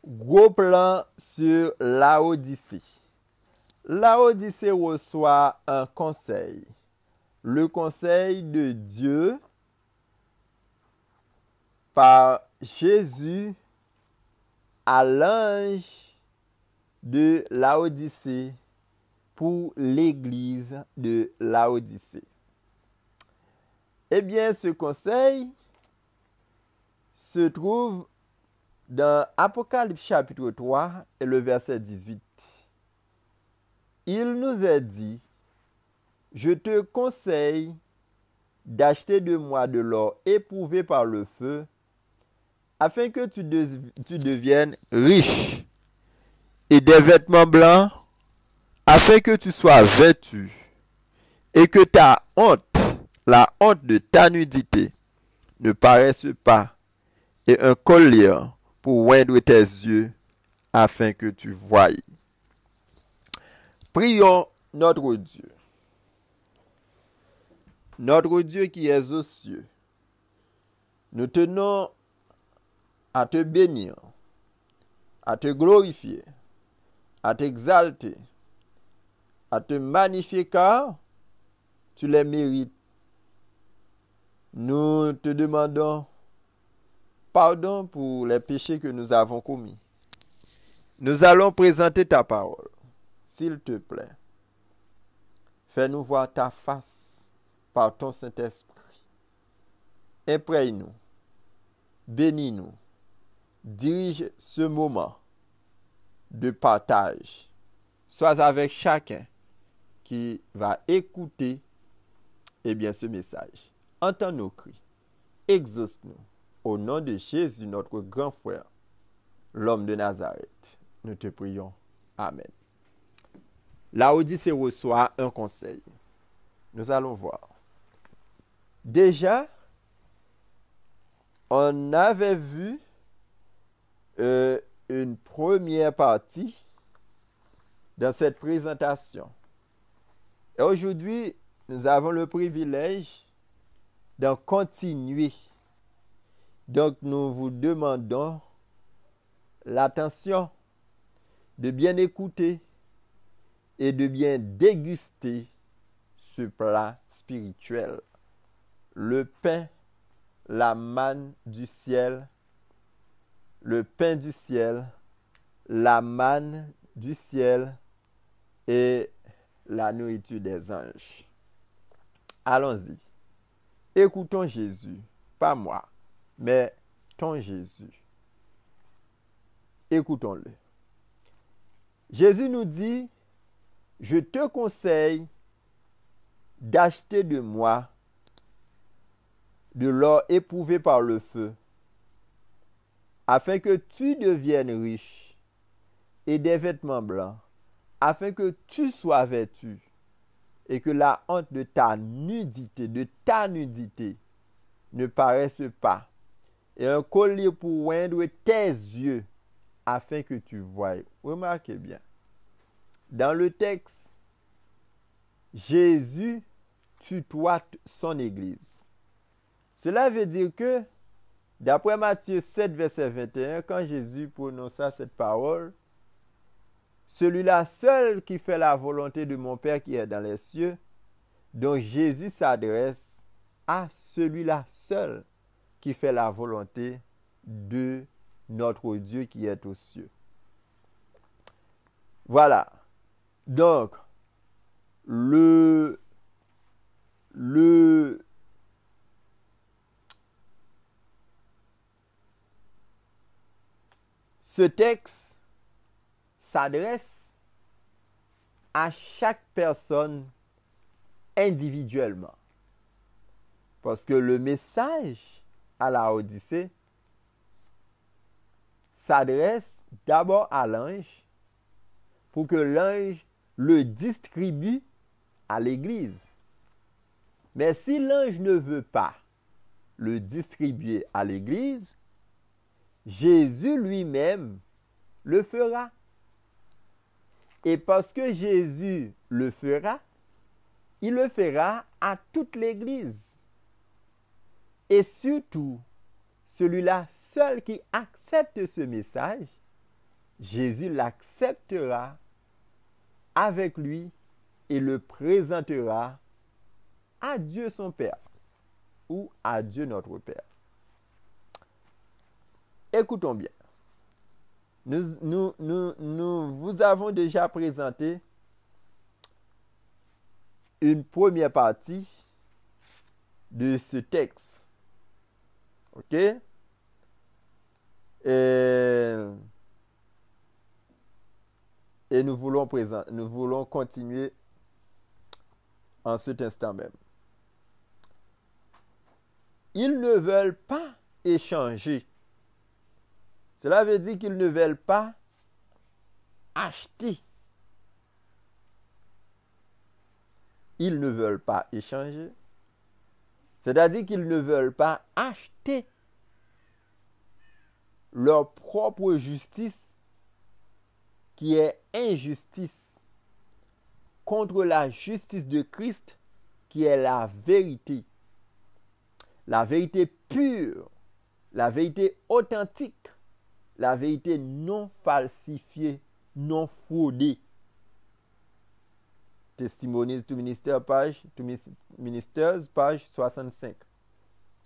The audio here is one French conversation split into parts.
Gros plan sur Laodicée. Laodicée reçoit un conseil. Le conseil de Dieu par Jésus à l'ange de Laodicée pour l'église de Laodicée. Eh bien, ce conseil se trouve dans Apocalypse chapitre 3 et le verset 18. Il nous est dit, je te conseille d'acheter de moi de l'or éprouvé par le feu, afin que tu deviennes riche, et des vêtements blancs, afin que tu sois vêtu, et que ta honte, la honte de ta nudité, ne paraisse pas, et un collier pour oindre tes yeux, afin que tu voies. Prions notre Dieu. Notre Dieu qui est aux cieux, nous tenons à te bénir, à te glorifier, à t'exalter, à te magnifier car tu les mérites. Nous te demandons pardon pour les péchés que nous avons commis. Nous allons présenter ta parole. S'il te plaît, fais-nous voir ta face par ton Saint-Esprit. Imprègne-nous, bénis-nous, dirige ce moment de partage. Sois avec chacun qui va écouter ce message. Entends nos cris, exauce-nous. Au nom de Jésus, notre grand frère, l'homme de Nazareth, nous te prions. Amen. Laodicée reçoit un conseil. Nous allons voir. Déjà, on avait vu une première partie dans cette présentation. Et aujourd'hui, nous avons le privilège d'en continuer. Donc, nous vous demandons l'attention de bien écouter et de bien déguster ce plat spirituel. Le pain, la manne du ciel, le pain du ciel, la manne du ciel et la nourriture des anges. Allons-y. Écoutons Jésus, pas moi, mais ton Jésus. Écoutons-le. Jésus nous dit, je te conseille d'acheter de moi de l'or éprouvé par le feu, afin que tu deviennes riche, et des vêtements blancs, afin que tu sois vêtu, et que la honte de ta nudité, ne paraisse pas, et un collier pour oindre tes yeux, afin que tu voies. Remarquez bien. Dans le texte, Jésus tutoie son Église. Cela veut dire que, d'après Matthieu 7, verset 21, quand Jésus prononça cette parole, celui-là seul qui fait la volonté de mon Père qui est dans les cieux, donc Jésus s'adresse à celui-là seul qui fait la volonté de notre Dieu qui est aux cieux. Voilà. Donc, ce texte s'adresse à chaque personne individuellement. Parce que le message à Laodicée s'adresse d'abord à l'ange pour que l'ange le distribue à l'église. Mais si l'ange ne veut pas le distribuer à l'église, Jésus lui-même le fera. Et parce que Jésus le fera, il le fera à toute l'église. Et surtout, celui-là seul qui accepte ce message Jésus l'acceptera avec lui et le présentera à Dieu son Père ou à Dieu notre Père. Écoutons bien. Nous vous avons déjà présenté une première partie de ce texte. OK? Et nous voulons continuer en cet instant même. Ils ne veulent pas échanger. Cela veut dire qu'ils ne veulent pas acheter. Ils ne veulent pas échanger. C'est-à-dire qu'ils ne veulent pas acheter leur propre justice, qui est injustice, contre la justice de Christ, qui est la vérité pure, la vérité authentique, la vérité non falsifiée, non fraudée. Testimonies to Ministers, page 65.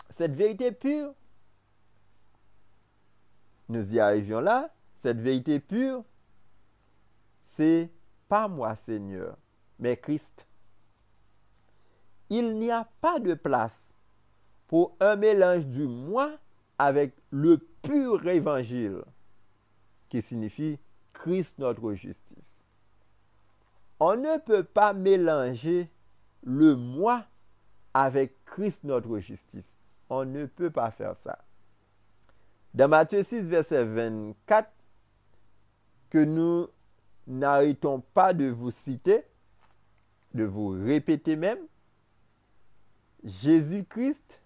Cette vérité pure, nous y arrivions là, cette vérité pure, c'est pas moi Seigneur, mais Christ. Il n'y a pas de place pour un mélange du moi avec le pur évangile, qui signifie Christ notre justice. On ne peut pas mélanger le moi avec Christ notre justice. On ne peut pas faire ça. Dans Matthieu 6, verset 24, que nous n'arrêtons pas de vous citer, de vous répéter même, Jésus-Christ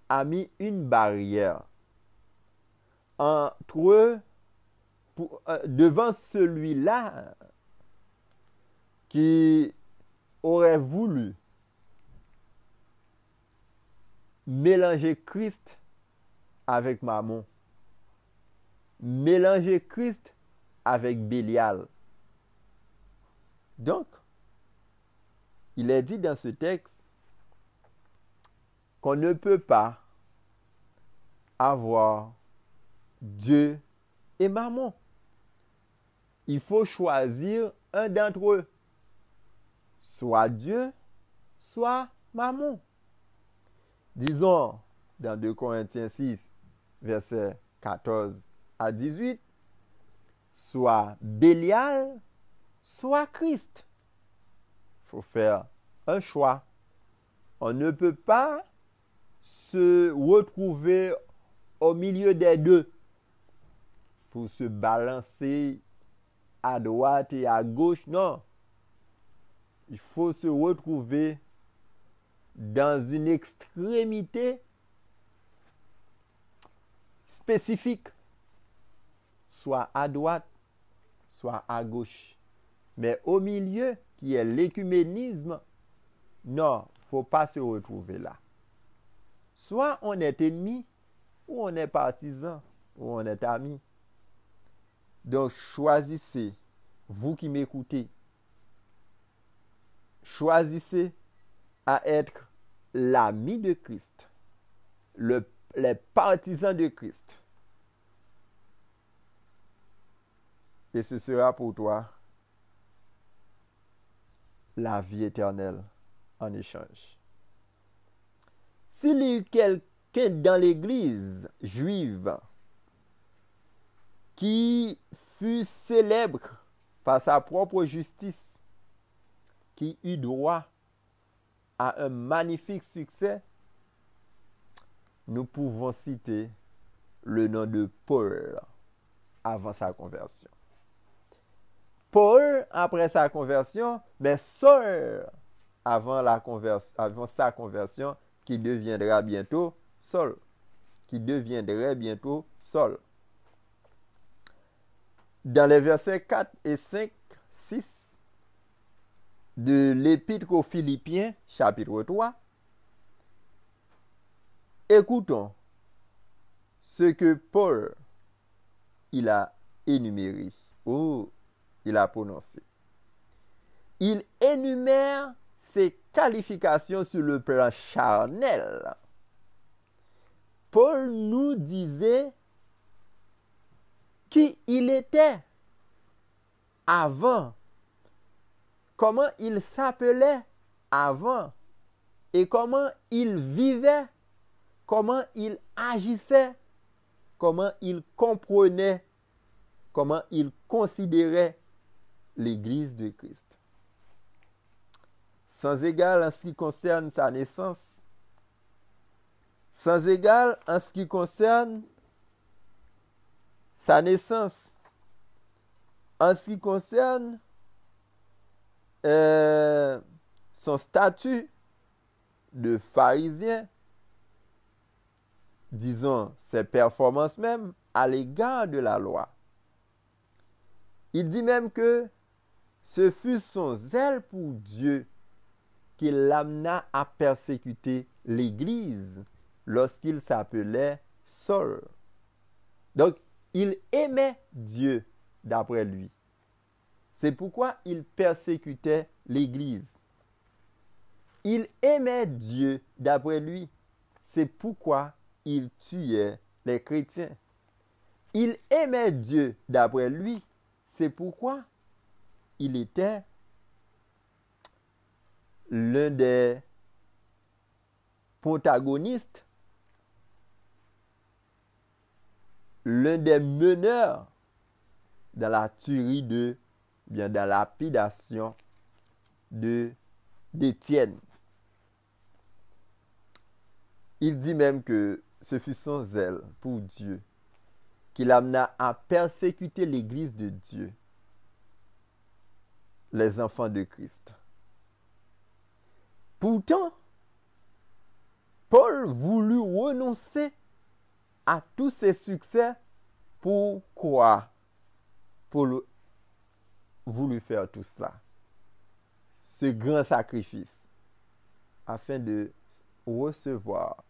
a mis une barrière entre devant celui-là qui aurait voulu mélanger Christ avec Mammon, mélanger Christ avec Bélial. Donc, il est dit dans ce texte qu'on ne peut pas avoir Dieu et Mammon. Il faut choisir un d'entre eux. Soit Dieu, soit Mammon. Disons, dans 2 Corinthiens 6, versets 14 à 18, soit Bélial, soit Christ. Il faut faire un choix. On ne peut pas se retrouver au milieu des deux pour se balancer à droite et à gauche. Non. Il faut se retrouver dans une extrémité spécifique, soit à droite, soit à gauche. Mais au milieu, qui est l'écuménisme, non, il ne faut pas se retrouver là. Soit on est ennemi, ou on est partisan, ou on est ami. Donc choisissez, vous qui m'écoutez, choisissez à être l'ami de Christ, les partisans de Christ. Et ce sera pour toi la vie éternelle en échange. S'il y a eu quelqu'un dans l'église juive qui fut célèbre par sa propre justice, qui eut droit à un magnifique succès, nous pouvons citer le nom de Paul avant sa conversion. Paul après sa conversion, mais Saul avant sa conversion, qui deviendra bientôt Saul. Qui deviendrait bientôt Saul. Dans les versets 4 et 5, 6 de l'Épître aux Philippiens, chapitre 3, écoutons ce que Paul il a énumérées. Oh, il a prononcé. Il énumère ses qualifications sur le plan charnel. Paul nous disait qui il était avant, comment il s'appelait avant et comment il vivait, comment il agissait, comment il comprenait, comment il considérait l'Église de Christ. Sans égal en ce qui concerne sa naissance, sans égal en ce qui concerne sa naissance, en ce qui concerne son statut de pharisien, disons ses performances même à l'égard de la loi. Il dit même que ce fut son zèle pour Dieu qui l'amena à persécuter l'Église lorsqu'il s'appelait Saul. Donc, il aimait Dieu d'après lui. C'est pourquoi il persécutait l'Église. Il aimait Dieu d'après lui. C'est pourquoi il tuait les chrétiens. Il aimait Dieu d'après lui. C'est pourquoi il était l'un des protagonistes, l'un des meneurs dans la tuerie dans la lapidation d'Étienne. Il dit même que ce fut son zèle pour Dieu qui l'amena à persécuter l'Église de Dieu, les enfants de Christ. Pourtant, Paul voulut renoncer à tous ses succès pour croire. Paul voulut faire tout cela, ce grand sacrifice, afin de recevoir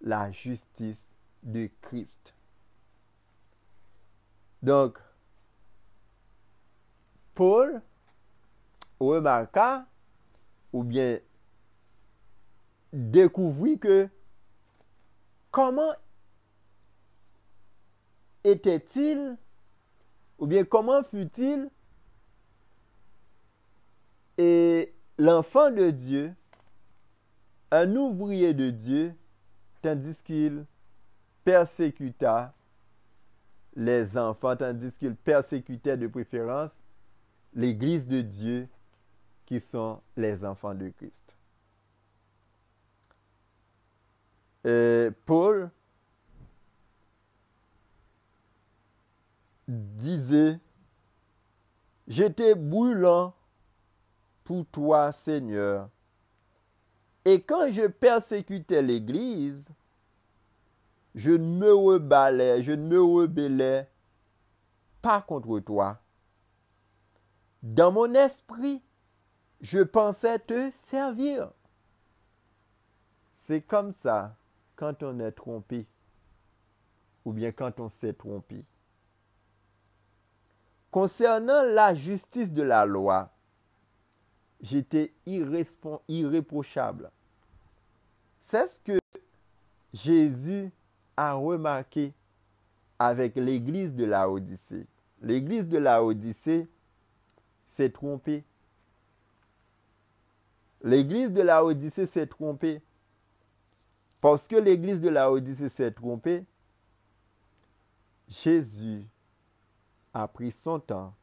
la justice de Christ. Donc, Paul remarqua ou bien découvrit que comment était-il ou bien comment fut-il et l'enfant de Dieu, un ouvrier de Dieu, tandis qu'il persécuta les enfants, tandis qu'il persécutait de préférence l'Église de Dieu qui sont les enfants de Christ. Paul disait, « J'étais brûlant pour toi, Seigneur, et quand je persécutais l'Église, je ne me rebellais pas contre toi. Dans mon esprit, je pensais te servir. » C'est comme ça quand on est trompé, ou bien quand on s'est trompé. Concernant la justice de la loi, j'étais irréprochable. C'est ce que Jésus a remarqué avec l'église de Laodicée. L'église de Laodicée s'est trompée. L'église de Laodicée s'est trompée. Parce que l'église de Laodicée s'est trompée, Jésus a pris son temps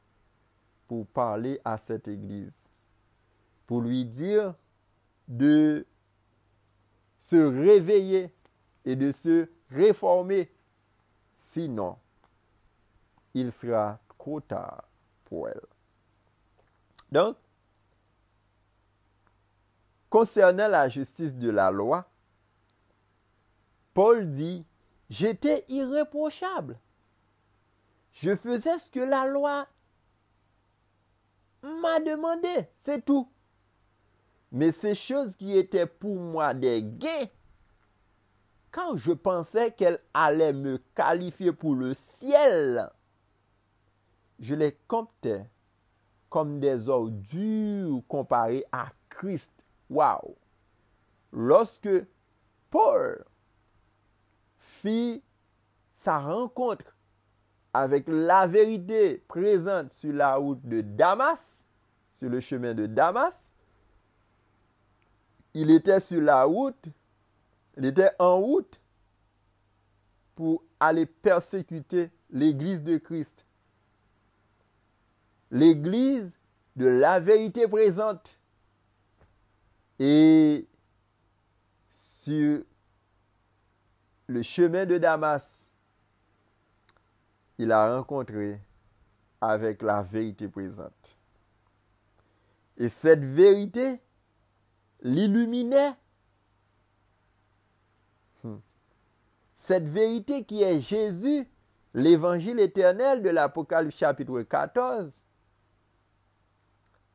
pour parler à cette église, pour lui dire de se réveiller et de se réformer. Sinon, il sera trop tard pour elle. Donc, concernant la justice de la loi, Paul dit, « J'étais irréprochable. Je faisais ce que la loi m'a demandé, c'est tout. Mais ces choses qui étaient pour moi des gains, quand je pensais qu'elle allait me qualifier pour le ciel, je les comptais comme des ordures comparées à Christ. Waouh! Lorsque Paul fit sa rencontre avec la vérité présente sur la route de Damas, sur le chemin de Damas, il était sur la route, il était en route pour aller persécuter l'église de Christ. L'église de la vérité présente. Et sur le chemin de Damas, il a rencontré avec la vérité présente. Et cette vérité l'illuminait. Cette vérité qui est Jésus, l'évangile éternel de l'Apocalypse chapitre 14,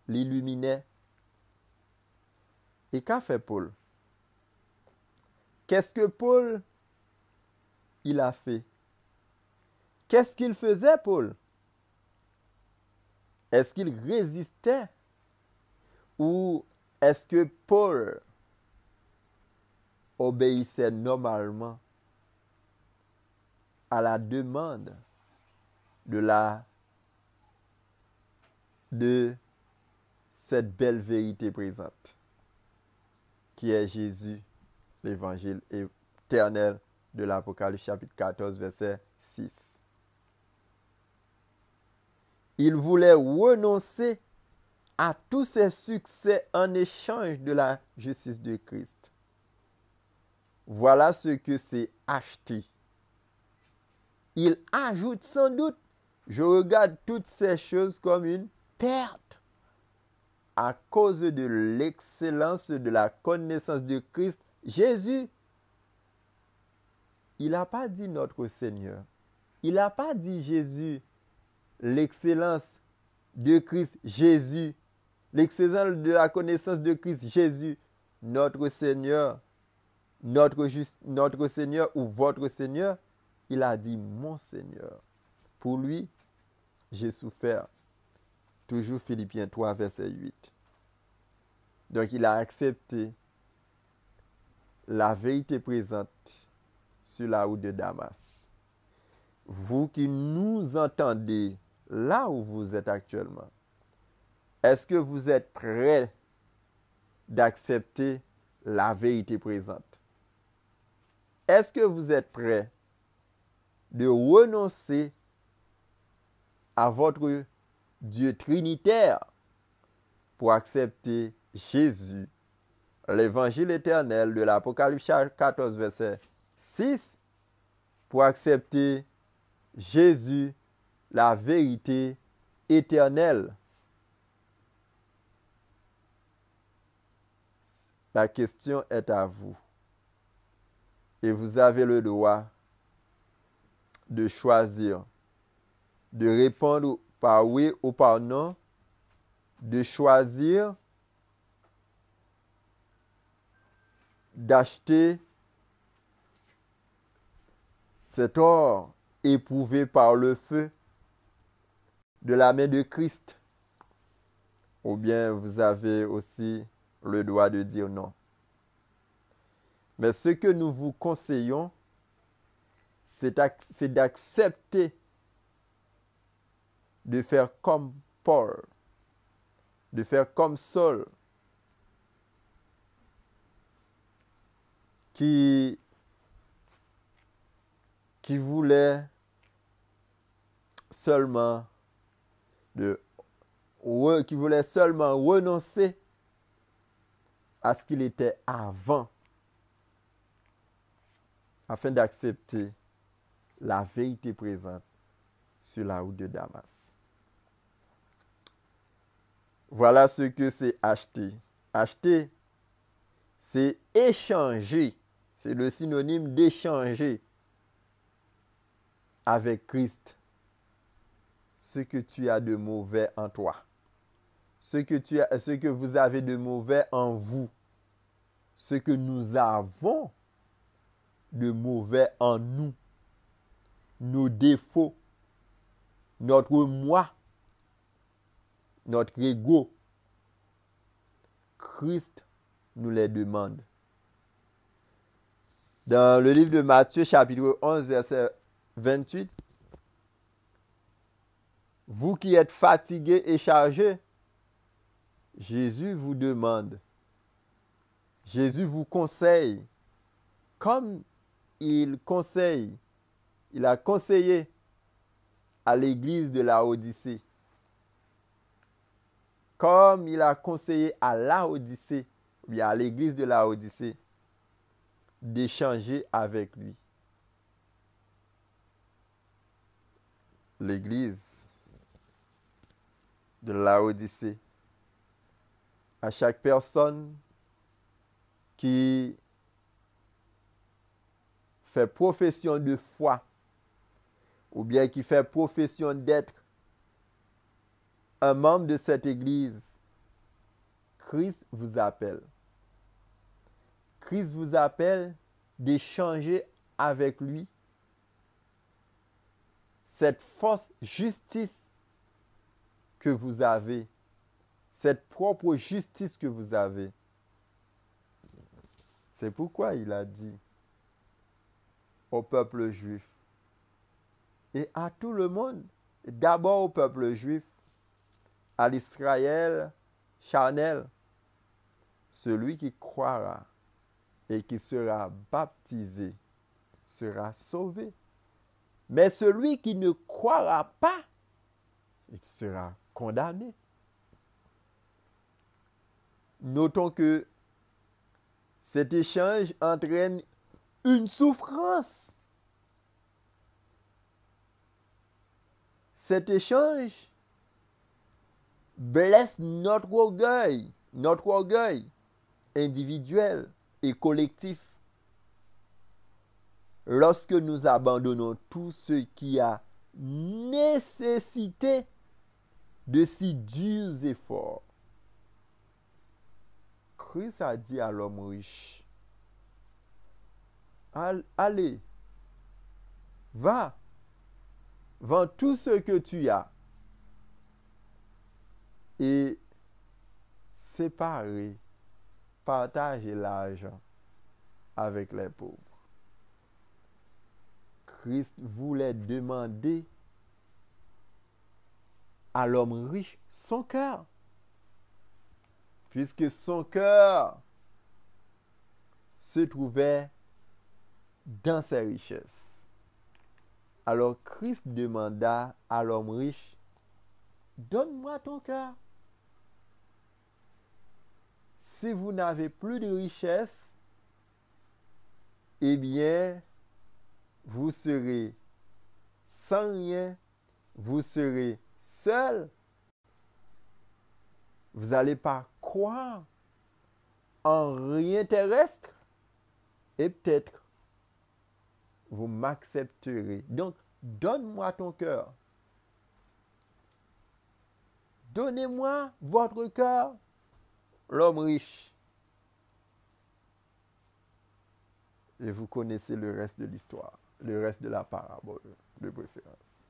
l'illuminait. Et qu'a fait Paul? Qu'est-ce que Paul il a fait? Qu'est-ce qu'il faisait, Paul? Est-ce qu'il résistait? Ou est-ce que Paul obéissait normalement à la demande de cette belle vérité présente, qui est Jésus, l'évangile éternel de l'Apocalypse chapitre 14, verset 6. Il voulait renoncer à tous ses succès en échange de la justice de Christ. Voilà ce que c'est acheter. Il ajoute sans doute, je regarde toutes ces choses comme une perte à cause de l'excellence de la connaissance de Christ Jésus. Il n'a pas dit notre Seigneur. Il n'a pas dit Jésus, l'excellence de Christ Jésus, l'excellence de la connaissance de Christ Jésus, notre Seigneur, notre Seigneur ou votre Seigneur. Il a dit mon Seigneur. Pour lui, j'ai souffert. Toujours Philippiens 3, verset 8. Donc il a accepté la vérité présente sur la route de Damas. Vous qui nous entendez là où vous êtes actuellement, est-ce que vous êtes prêts d'accepter la vérité présente? Est-ce que vous êtes prêts de renoncer à votre Dieu trinitaire pour accepter Jésus, l'évangile éternel de l'Apocalypse 14, verset 6, pour accepter Jésus, la vérité éternelle? La question est à vous. Et vous avez le droit de choisir, de répondre par oui ou par non, de choisir d'acheter cet or éprouvé par le feu de la main de Christ. Ou bien vous avez aussi le droit de dire non. Mais ce que nous vous conseillons, c'est d'accepter de faire comme Paul, de faire comme Saul, qui voulait seulement renoncer à ce qu'il était avant, afin d'accepter la vérité présente sur la route de Damas. Voilà ce que c'est acheter. Acheter, c'est échanger. C'est le synonyme d'échanger avec Christ ce que tu as de mauvais en toi. Ce que vous avez de mauvais en vous. Ce que nous avons de mauvais en nous. Nos défauts. Notre moi notre ego. Christ nous les demande. Dans le livre de Matthieu, chapitre 11, verset 28, vous qui êtes fatigués et chargés, Jésus vous demande, Jésus vous conseille, comme il a conseillé à l'église de Laodicée, comme il a conseillé à Laodicée, ou bien à l'église de Laodicée, d'échanger avec lui. L'église de Laodicée, à chaque personne qui fait profession de foi, ou bien qui fait profession d'être un membre de cette église, Christ vous appelle. Christ vous appelle d'échanger avec lui cette fausse justice que vous avez, cette propre justice que vous avez. C'est pourquoi il a dit au peuple juif et à tout le monde, d'abord au peuple juif, à l'Israël charnel, celui qui croira et qui sera baptisé sera sauvé. Mais celui qui ne croira pas, il sera condamné. Notons que cet échange entraîne une souffrance. Cet échange blesse notre orgueil individuel et collectif. Lorsque nous abandonnons tout ce qui a nécessité de si durs efforts. Christ a dit à l'homme riche, allez, va, vends tout ce que tu as et partage l'argent avec les pauvres. Christ voulait demander à l'homme riche son cœur, puisque son cœur se trouvait dans ses richesses. Alors Christ demanda à l'homme riche, donne-moi ton cœur. Si vous n'avez plus de richesse, eh bien, vous serez sans rien, vous serez seul. Vous n'allez pas croire en rien terrestre et peut-être vous m'accepterez. Donc, donne-moi ton cœur. Donnez-moi votre cœur. L'homme riche. Et vous connaissez le reste de l'histoire, le reste de la parabole de préférence.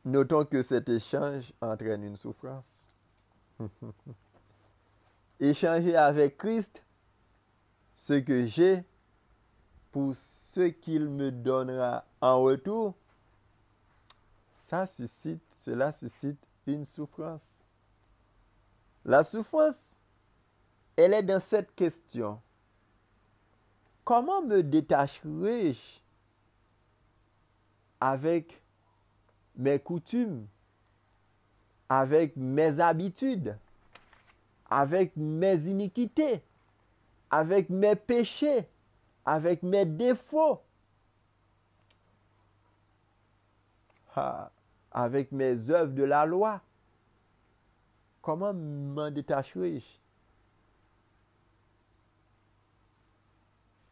Notons que cet échange entraîne une souffrance. Échanger avec Christ ce que j'ai pour ce qu'il me donnera en retour, cela suscite une souffrance. La souffrance, elle est dans cette question. Comment me détacherai-je avec mes coutumes, avec mes habitudes, avec mes iniquités, avec mes péchés, avec mes défauts, avec mes œuvres de la loi? Comment m'en détacherai-je?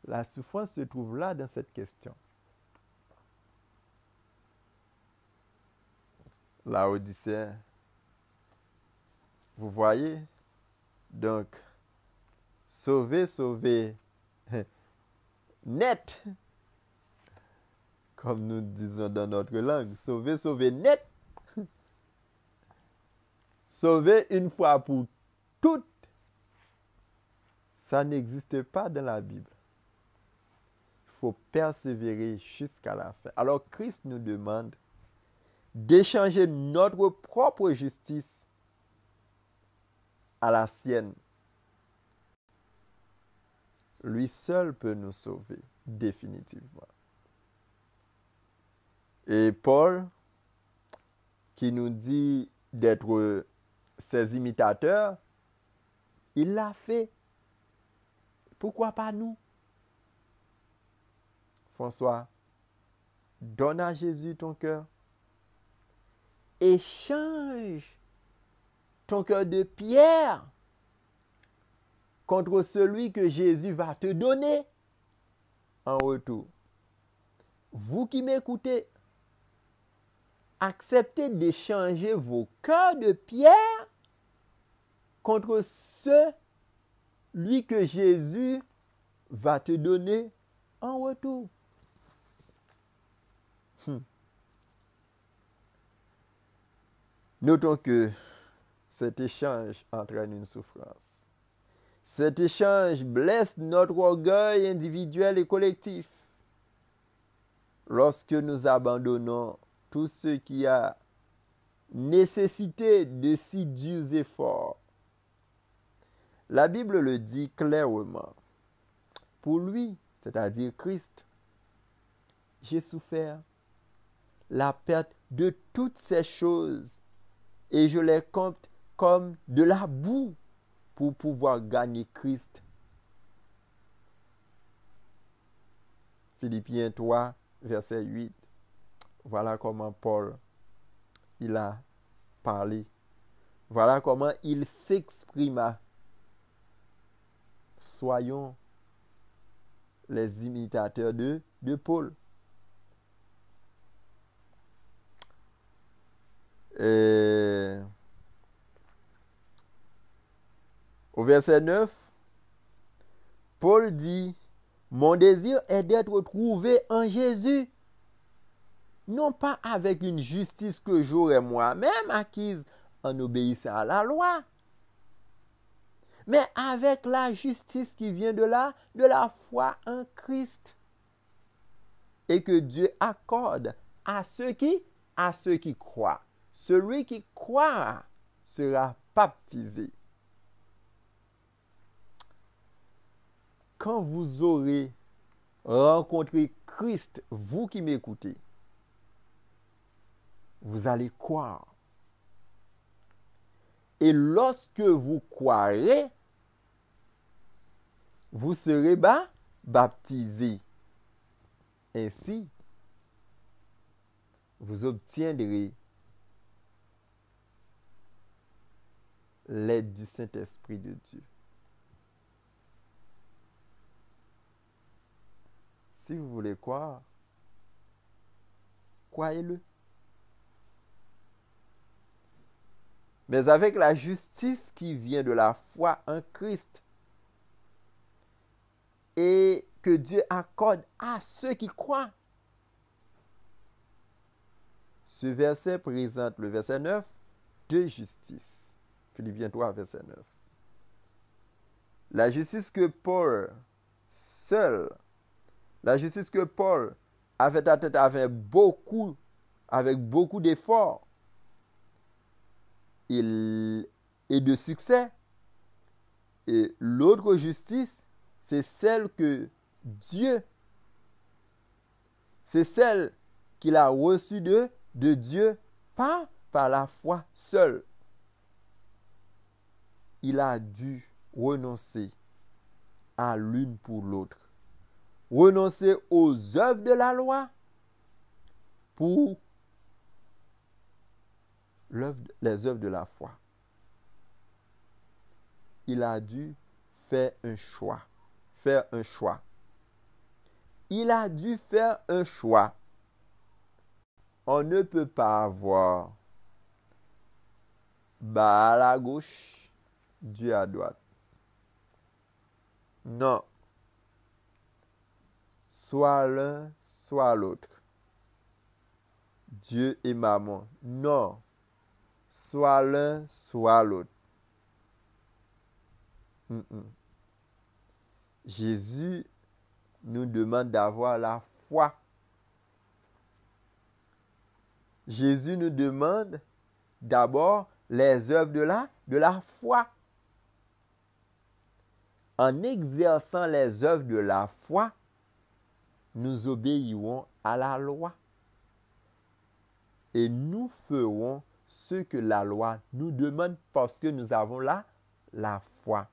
La souffrance se trouve là dans cette question. Laodicée, vous voyez? Donc, sauver, net, comme nous disons dans notre langue, sauver, net, sauvé une fois pour toutes, ça n'existe pas dans la Bible. Il faut persévérer jusqu'à la fin. Alors Christ nous demande d'échanger notre propre justice à la sienne. Lui seul peut nous sauver définitivement. Et Paul, qui nous dit d'être ses imitateurs, il l'a fait. Pourquoi pas nous? François, donne à Jésus ton cœur. Échange ton cœur de pierre contre celui que Jésus va te donner en retour. Vous qui m'écoutez, acceptez d'échanger vos cœurs de pierre contre celui que Jésus va te donner en retour. Notons que cet échange entraîne une souffrance. Cet échange blesse notre orgueil individuel et collectif. Lorsque nous abandonnons tout ce qui a nécessité de si durs efforts, la Bible le dit clairement. Pour lui, c'est-à-dire Christ, j'ai souffert la perte de toutes ces choses et je les compte comme de la boue pour pouvoir gagner Christ. Philippiens 3, verset 8. Voilà comment Paul, il a parlé. Voilà comment il s'exprima. Soyons les imitateurs de Paul. Au verset 9, Paul dit, « Mon désir est d'être trouvé en Jésus, non pas avec une justice que j'aurais moi-même acquise en obéissant à la loi, mais avec la justice qui vient de la foi en Christ, et que Dieu accorde à ceux qui croient. Celui qui croit sera baptisé. » Quand vous aurez rencontré Christ, vous qui m'écoutez, vous allez croire. Et lorsque vous croirez, vous serez baptisé. Ainsi, vous obtiendrez l'aide du Saint-Esprit de Dieu. Si vous voulez croire, croyez-le. Mais avec la justice qui vient de la foi en Christ et que Dieu accorde à ceux qui croient. Ce verset présente, le verset 9, deux justices. Philippiens 3, verset 9. La justice que Paul avait atteinte avec beaucoup d'efforts et de succès. Et l'autre justice, c'est celle que Dieu, c'est celle qu'il a reçue de Dieu par la foi seule. Il a dû renoncer à l'une pour l'autre. Renoncer aux œuvres de la loi pour les œuvres de la foi. Il a dû faire un choix. Il a dû faire un choix. On ne peut pas avoir bas à la gauche, Dieu à droite. Non. Soit l'un, soit l'autre. Dieu et maman. Non. soit l'un, soit l'autre. Jésus nous demande d'avoir la foi. Jésus nous demande d'abord les œuvres de la foi. En exerçant les œuvres de la foi, nous obéirons à la loi. Et nous ferons ce que la loi nous demande parce que nous avons la foi.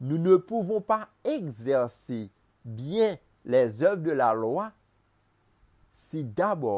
Nous ne pouvons pas exercer bien les œuvres de la loi si d'abord